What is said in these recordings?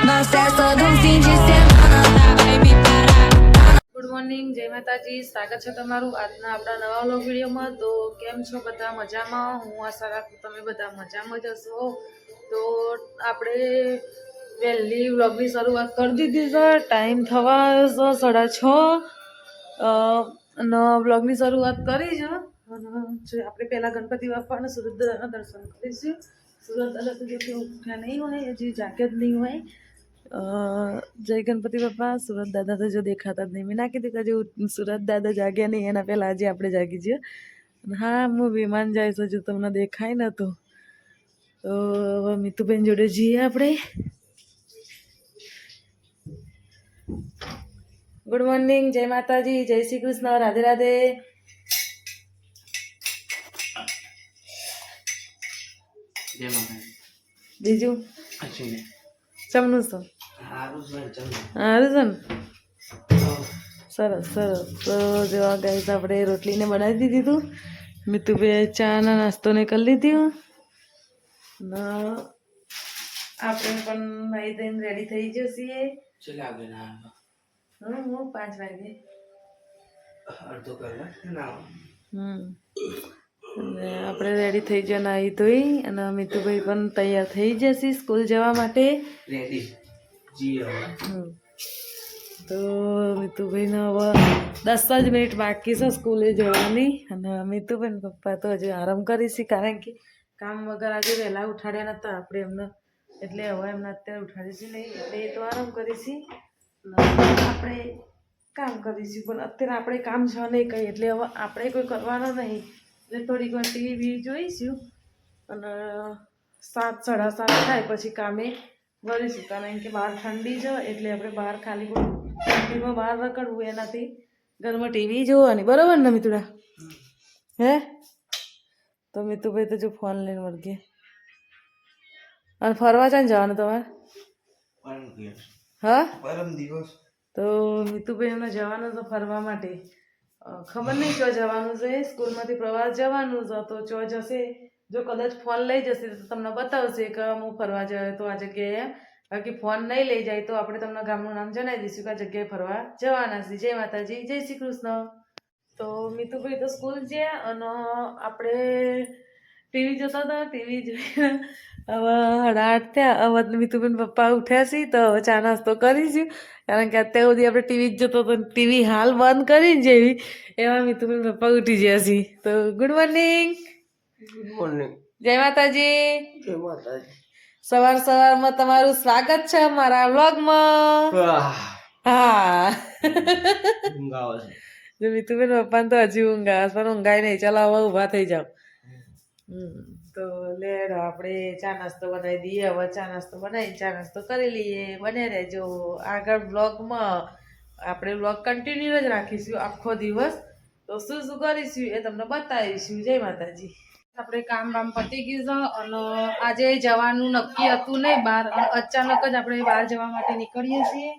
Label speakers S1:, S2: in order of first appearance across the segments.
S1: Nós festa do fim de semana, tá? Vai me parar.
S2: Good morning, જય માતાજી. સ્વાગત છે તમારું આજના આપણા નવા વ્લોગ વિડીયોમાં. તો કેમ છો બધા? મજામાં? હું આશા રાખું તમે બધા મજામાં જ હશો. તો આપણે વહેલી વ્લોગની શરૂઆત કરી દીધી છે. ટાઈમ થવા છે 6:30 અને વ્લોગની શરૂઆત કરી છે. આપણે પહેલાં ગણપતિ બાપાના સુરત દાદાના દર્શન કરીશું. સુરત દાદા તો જે ઉઠ્યા નહીં હોય, હજી જાગે જ નહીં હોય. જય ગણપતિ બાપા. સુરત દાદા તો જો દેખાતા જ નહીં. મેં ના કીધું કે હજુ સુરત દાદા જાગ્યા નહીં, એના પહેલાં આજે આપણે જાગી જઈએ. હા, હું વિમાન જાય છે, જો તમને દેખાય ને તો હવે મીતુબેન જોડે જઈએ આપણે. ગુડ મોર્નિંગ, જય માતાજી, જય શ્રી કૃષ્ણ, રાધે રાધે. બીજું ચમનું શું સારું છે ને? સરસ સરસ. તો જેવા ગાઈસ આપણે રોટલીને બનાવી દીધી હતું. મીતુભાઈ ચાના નાસ્તોને કરી લીધી. આપણે પણ નાઈ ધોઈને રેડી થઈ જઈએ. હું 5 વાગે
S3: અડધો કલાક
S2: અને આપણે રેડી થઈ ગયા નાહી ધોઈ. અને મીતુભાઈ પણ તૈયાર થઈ જશે સ્કૂલ જવા માટે. તો મીતુભાઈને હવે 10 જ મિનિટ બાકી છે સ્કૂલે જવાની. અને મીતુભાઈ પપ્પા તો હજુ આરામ કરીશી, કારણ કે કામ વગર આજે વહેલા ઉઠાડ્યા નહોતા આપણે એમને, એટલે હવે એમને અત્યારે ઉઠાડીશું નહીં, એટલે એ તો આરામ કરીશી. આપણે કામ કરીશું, પણ અત્યારે આપણે કામ છે નહીં કંઈ, એટલે હવે આપણે કોઈ કરવાનું નહીં. એટલે થોડીક વાર ટીવી જોઈશું અને 7, 7:30 થાય પછી કામે વળીશું. કારણ કે બહાર ઠંડી છે, એટલે આપણે બહાર ખાલી ઠંડીમાં બહાર રખડવું એનાથી ઘરમાં ટીવી જોવાની. બરાબર ને મિતુડા? હે તો મિતુભાઈ તો જો ફોન લઈને વળગે. અને ફરવા ચાને જવાનું તમારે? હા,
S3: પરમ દિવસ
S2: તો મિતુભાઈ એમને જવાનું છે ફરવા માટે. ખબર નહીં ચો જવાનું છે. સ્કૂલમાંથી પ્રવાસ જવાનું છે, તો ચો જશે. જો કદાચ ફોન લઈ જશે તો તમને બતાવશે કે હું ફરવા જાય તો આ જગ્યાએ. બાકી ફોન નહીં લઈ જાય તો આપણે તમને ગામનું નામ જણાવી દઈશું કે આ જગ્યાએ ફરવા જવાના છે. જય માતાજી, જય શ્રી કૃષ્ણ. તો મીતુભાઈ તો સ્કૂલ ગયા અને આપણે ટીવી જોતા હતા. ટીવી જોઈને હવે 8:30 થયા. હવે મીતુભાઈ પપ્પા ઉઠ્યા છે, તો હવે ચા નાસ્તો કરીશું. કારણ કે અત્યાર સુધી આપણે ટીવી જ જોતો હતો. ટીવી હાલ બંધ કરીને જેવી એવા મીતુભાઈ પપ્પા ઉઠી ગયા છે. તો ગુડ મોર્નિંગ.
S3: ગુડ મોર્નિંગ,
S2: જય માતાજી.
S3: જય માતાજી.
S2: સવારમાં તમારું સ્વાગત છે મારા વ્લોગમાં. હા,
S3: ઊંઘ આવે છે.
S2: જો મીતુબેન પપ્પાને તો હજી ઊંઘ આવે, પણ ઊંઘાય નહીં. ચાલો હવે ઊભા થઈ જાઓ. તો લેડો આપણે ચા નાસ્તો બનાવી દઈએ. હવે ચા નાસ્તો બનાવી ચા નાસ્તો કરી લઈએ. બને રહેજો આગળ વ્લોગમાં. આપણે વ્લોગ કન્ટિન્યુ જ રાખીશું આખો દિવસ. તો શું શું કરીશું એ તમને બતાવીશું. જય માતાજી. આપણે કામ પતી ગયું છે અને આજે જવાનું નક્કી હતું નહીં બહાર. અચાનક જ આપણે બહાર જવા માટે નીકળીએ છીએ.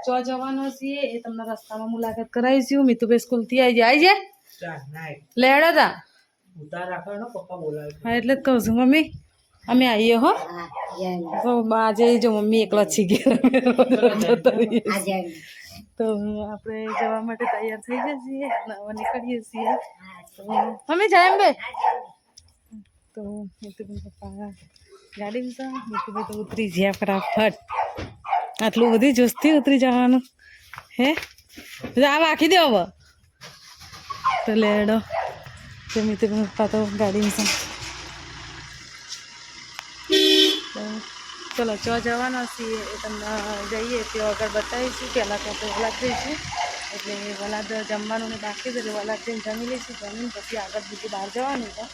S2: ચો જવાનો છીએ એ તમને રસ્તામાં મુલાકાત કરાવીશું. મીતુભાઈ સ્કૂલથી આવી જાય લેડો તા હા, એટલે જ કહું છું મમ્મી અમે આવીએ. હો તો આજે જો મમ્મી એકલા જ છીએ. તો આપણે જવા માટે તૈયાર થઈ ગયા છીએ અને હવે નીકળીએ છીએ. તો મમ્મી જાય એમ બે. તો મીતુભાઈ પપ્પા ગાડીમાં છે. મીતુભાઈ તો ઉતરી ગયા ફટાફટ. આટલું બધી જોશથી ઉતરી જવાનું હે? આ રાખી દો હવે. તો લેડો તો મીતુભાઈ પપ્પા તો ગાડીમાં છે. ચલો ચો જવાના છીએ એ તમને જઈએ તે આગળ બતાવીશું. પહેલાં તો આપણે વલાદ જઈશું, એટલે વલાદ જમવાનું ને બાકી છે, એટલે વલાદ જઈને જમી લઈશું. જમીન પછી આગળ બીજું બહાર જવાનું છે.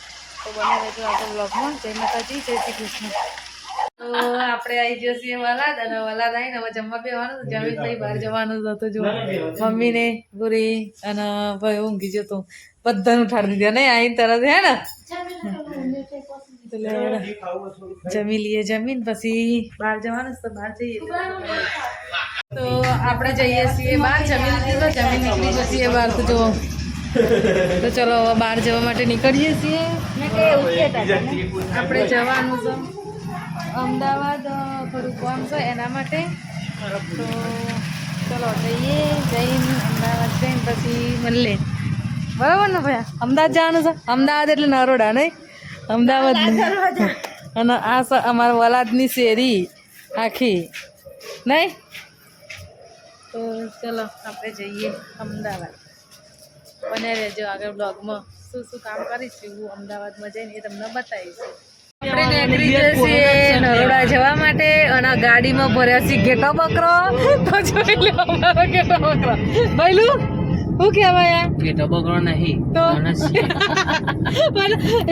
S2: તો બને રહેજો આગળ વ્લોગમાં. જય માતાજી, જય શ્રી કૃષ્ણ. તો આપણે આવી જઈએ વલાદ અને વલાદ આવીને હવે જમવા બેવાનું. જમીન પછી બહાર જવાનું હતું. જો મમ્મીને પૂરી અને ભાઈ ઊંઘી જતો બધાને ઉઠાડી દીધા નહીં આવીને તરત. હે ને જમી લઈએ. જમીન પછી બહાર જવાનું તો બહાર જઈએ. તો આપણે જઈએ છીએ બહાર. જમી લીધી તો જમીન નીકળી જઈએ બહાર. તો જો તો ચલો હવે બહાર જવા માટે નીકળીએ છીએ. આપણે જવાનું છે અમદાવાદ થોડું કામ છે એના માટે. તો ચલો જઈએ, જઈને અમદાવાદ જઈને પછી મળીએ. બરાબર ને ભાઈ? અમદાવાદ જવાનું છે. અમદાવાદ એટલે નરોડા નહીં, અમદાવાદ અને આ છે અમારા વલાદની શેરી આખી નહીં. તો ચલો આપણે જઈએ અમદાવાદ. બને રહેજો આગળ બ્લોગમાં શું શું કામ કરીશું હું અમદાવાદમાં જઈને એ તમને બતાવીશું. આપણે નીકળી જઈએ નરોડા જવા માટે અને ગાડીમાં ભર્યા છે ઘેટો બકરો. તો જોઈ લો અમારો ઘેટો બકરો. ભાઈલું શું કહેવાય?
S3: પેટો બગડો નહીં
S2: તો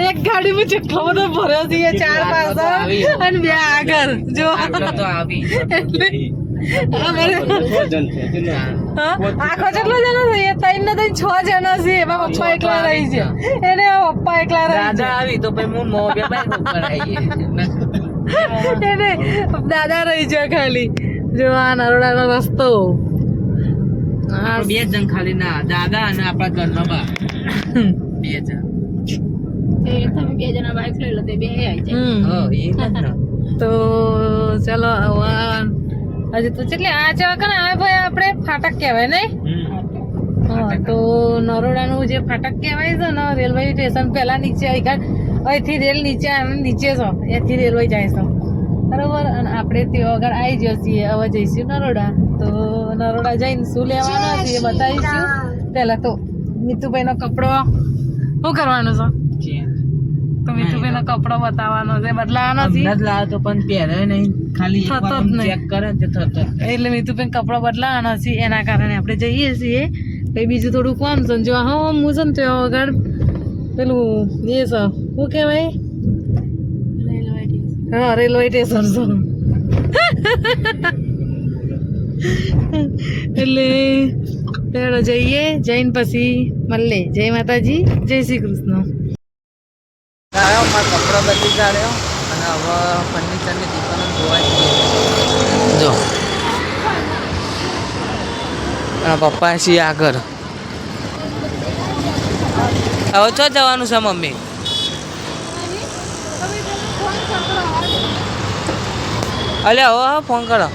S2: એક ગાડીમાં જેટલો બધો ભર્યો છે, 4 પાછળ અને 2 આગળ. જો
S3: તો આવી
S2: આખો જેટલો જણો છે એ 3 ને 3 6 જણો છે. એમાં પપ્પા એકલા રહી છે, એને પપ્પા એકલા રહી છે.
S3: આવી તો પછી હું મોબાઈલ ઉપર
S2: એને દાદા રહી છે ખાલી. જો આ નરોડાનો રસ્તો.
S3: બે જણ ખાલી ના, દાદા અને આપણા ઘરના બા 2 જણ.
S1: તમે 2 જણા બાઇક લઈ લો તે 2 આવી જાય.
S2: તો ચલો હજી તો કેટલી આ જવા કે આ ભાઈ આપણે ફાટક કહેવાય નહીં. હા, તો નરોડાનું જે ફાટક કહેવાય છે ને રેલવે સ્ટેશન પહેલા નીચે અહીંથી રેલ નીચે નીચે છે, એથી રેલવે જાય છે બરોબર. અને આપણે ત્યાં આગળ આવી જઈએ છીએ. હવે જઈશું નરોડા. તો નરોડા જઈને શું લેવાનું છે એ બતાવીશું. પહેલા તો મીતુભાઈનો કપડો શું કરવાનો છે? તો મીતુભાઈનો કપડો બતાવવાનો છે, બદલાવાનો છે.
S3: બદલાવ તો પણ પહેરે નહીં, ખાલી
S2: થતો જ નહીં.
S3: ચેક કરે તે થતો.
S2: એટલે મીતુભાઈ કપડો બદલાવાનો છે એના કારણે આપણે જઈએ છીએ. પછી બીજું થોડું કોમ છે જો હા હું છે ને ત્યાં આગળ પેલું એ છે શું કહેવાય? હા, રેલવે સ્ટેશન છે. એટલે પેલો જઈએ, જઈને પછી મળીએ. જય માતાજી, જય શ્રી કૃષ્ણ.
S3: મારો કપડો બદલી કાઢ્યો અને હવે ફર્નિચરની દુકાનો જોવા જઈએ. જો પપ્પા છીએ આગળ. હવે ચો જવાનું છે મમ્મી? અલે હવે હા ફોન કરો.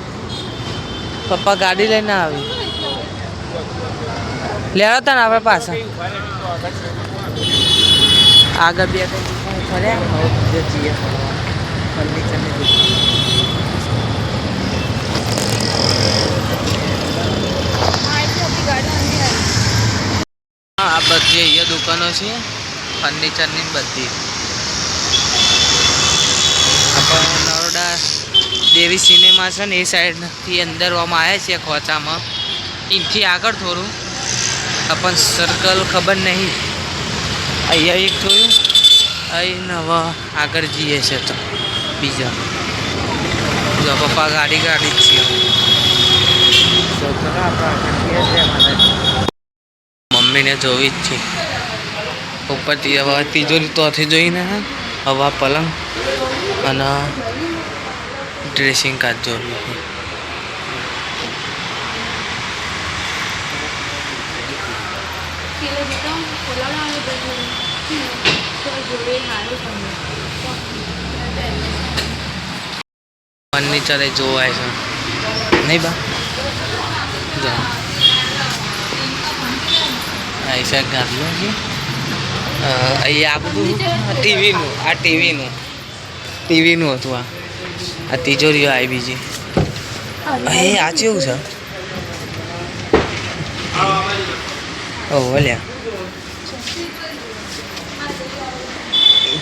S3: પપ્પા ગાડી લઈને આવી લેવા હતા ને આપણે પાછા આગળ 2 ફર્યા. હવે જઈએ ફર્નિચરની દુકાન. આ બધી અહીંયા દુકાનો છે ફર્નિચરની બધી. આપણે નરોડા દેવી સિનેમા છે ને એ સાઈડથી અંદર આમાં આવ્યા છે ખોચામાં. એથી આગળ થોડું આપણ સર્કલ ખબર નહીં. અહીંયા એક જોયું, અહીં હવે આગળ જઈએ છે. તો બીજા જો પપ્પા ગાડી જ છીએ. તો ચલો આપણે મમ્મીને જોવી જ છે ઉપરથી. હવે તિજોરી તોથી જોઈને હવા પલંગ અને ડ્રેસિંગ કાચ જોયું. ફર્નિચર એ જોવાય છે નહીં બા? જો ऐसा कर लो जी. અહીંયા આ બધું ટીવીનું હતું. આ તિજોરીઓ આવી બીજી. એ આ કેવું છે? ઓહો લ્યા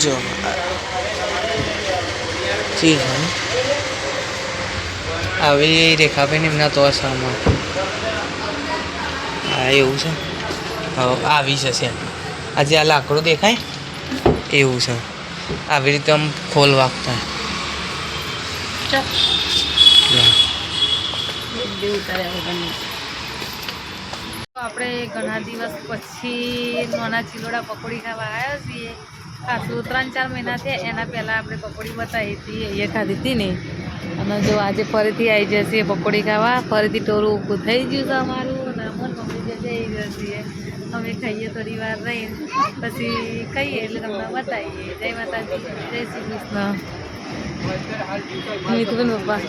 S3: જો ઠીક છે ને. આવી રેખાબેન એમના તો સામાન હા એવું છે. હવે આવી જશે. આજે આ લાકડું દેખાય એવું છે. આવી રીતે આમ ખોલ વાગતા.
S2: આપણે ઘણા દિવસ પછી નાના ચિલોડા પકોડી ખાવા આવ્યા છીએ. ખાસું 3-4 મહિના થયા. એના પહેલાં આપણે પકોડી બતાવી હતી, એ ખાધી હતી ને. અને જો આજે ફરીથી આવી જશે પકોડી ખાવા. ફરીથી ટોરું ઊભું થઈ ગયું છે અમારું. અને અમર મમ્મી જઈ જશે. અમે ખાઈએ થોડી વાર રહીને પછી ખાઈએ એટલે તમને બતાવીએ. જય માતાજી, જય શ્રી કૃષ્ણ. નીતુબેન પપ્પા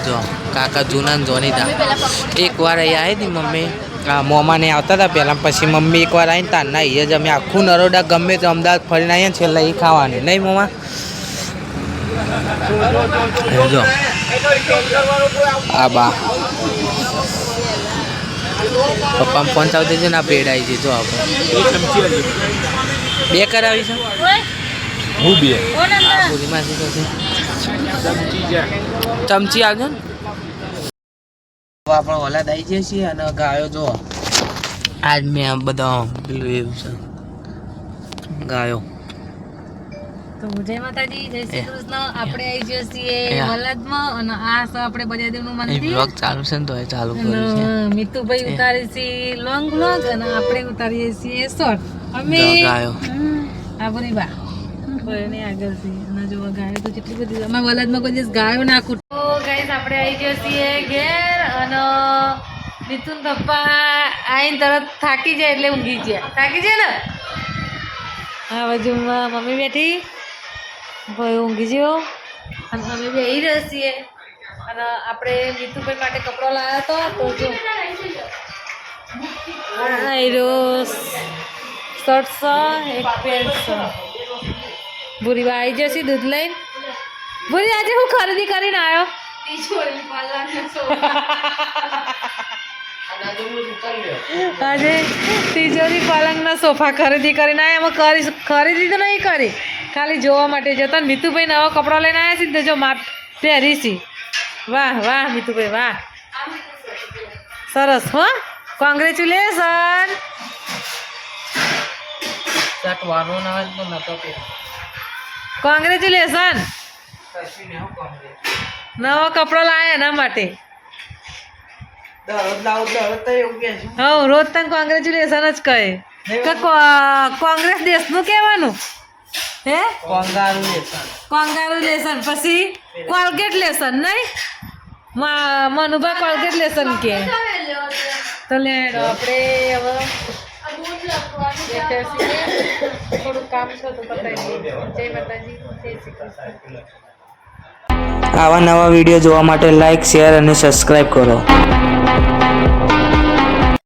S3: જો કાકા જૂના જોનીતા એકવાર અહીં આવી હતી મમ્મી હા મોમાને આવતા હતા પહેલાં પછી મમ્મી એકવાર આવીને તારના અહીંયા જ અમે આખું નરોડા ગમે તો અમદાવાદ ફરીને આવીએ ને છેલ્લે એ ખાવાની નહીં મોમા જો આ બા પપ્પાને ફોન ચાલુ દેજો ને આ પેડ આવી છે જો આપણે બે કરાવી છે હું બે પૂરીમાં છે ચમચી આવજો ને આપણે ઓલાદ આવી જઈએ છીએ અને ગાયો જો આજ મેં બધા પેલું એવું છે ગાયો
S2: તો જય માતાજી જય શ્રી કૃષ્ણ આપણે આવી જઈએ છીએ વલદમાં અને આ છે આપણે બજાદેવનું મંદિર
S3: બ્લોગ ચાલુ છે ને તો એ ચાલુ કર્યું છે
S2: મિતુભાઈ ઉતારે છે લોંગ બ્લોગ અને આપણે ઉતારીએ છીએ શોર્ટ અમે
S3: ગાયો
S2: આ બરી બા કોઈને આગળ છે અને જો ગાયો તો કેટલી બધી અમે વલદમાં કોઈ દિવસ ગાયો નાખું તો ગાઈસ આપણે આવી ગયા છીએ ઘેર અને મિતુન પપ્પા આઈને તરત થાકી જાય એટલે ઊંઘી ગયા થાકી જાય ને આ બાજુમાં મમ્મી બેઠી ભાઈ ઊંઘી ગયો અને અમે બી આવી રહ્યા છીએ અને આપણે મિતુભાઈ માટે કપડો લાવ્યો હતો તો જો શર્ટ છે એક પેન્ટ છે ભૂરી આવી જશે દૂધ લઈને ભૂરી આજે હું ખરીદી કરીને આવ્યો આજે તિજોરી પલંગના સોફા ખરીદી કરીને આવ્યા એમાં ખરીદી તો નહીં કરી ખાલી જોવા માટે જતા ને મિતુભાઈ નવો કપડો લઈને આવ્યા છે ને જો માપ પહેરી છે વાહ વાહ મિતુભાઈ વાહ સરસ હો કોંગ્રેચ્યુલેશન કોંગ્રેચ્યુલેશન નવો કપડો લાવ્યા એના માટે હા રોજ તને કોંગ્રેચ્યુલેશન જ કહે કે કોંગ્રેસ દેશનું કહેવાનું હે કોંગ્રેચ્યુલેશન પછી કોલગેટ લેશન નહીં મનુભા કોલગેટ લેશન કે તો લેડો આપણે હવે થોડું કામ છે તો બતાવી જય માતાજી જય શ્રી કૃષ્ણ
S3: આવા નવા વિડીયો જોવા માટે લાઈક શેર અને સબસ્ક્રાઈબ કરો